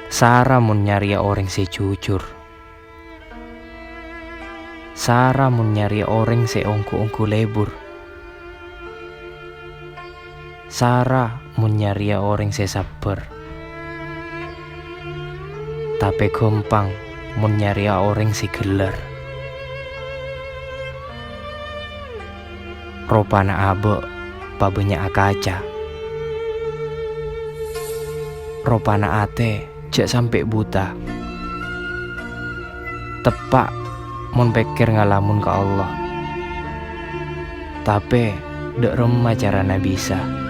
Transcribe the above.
Sara mun nyari orang sejujur. Sara mun nyari orang seongku-ongku lebur. Sara mun nyari orang sabar. Tapi gampang mun nyari orang gelar. Ropana abe pabanyak kaca. Ropana ate jak sampai buta. Tepak mun pikir ngalamun ke Allah. Tapi dek remah carana bisa.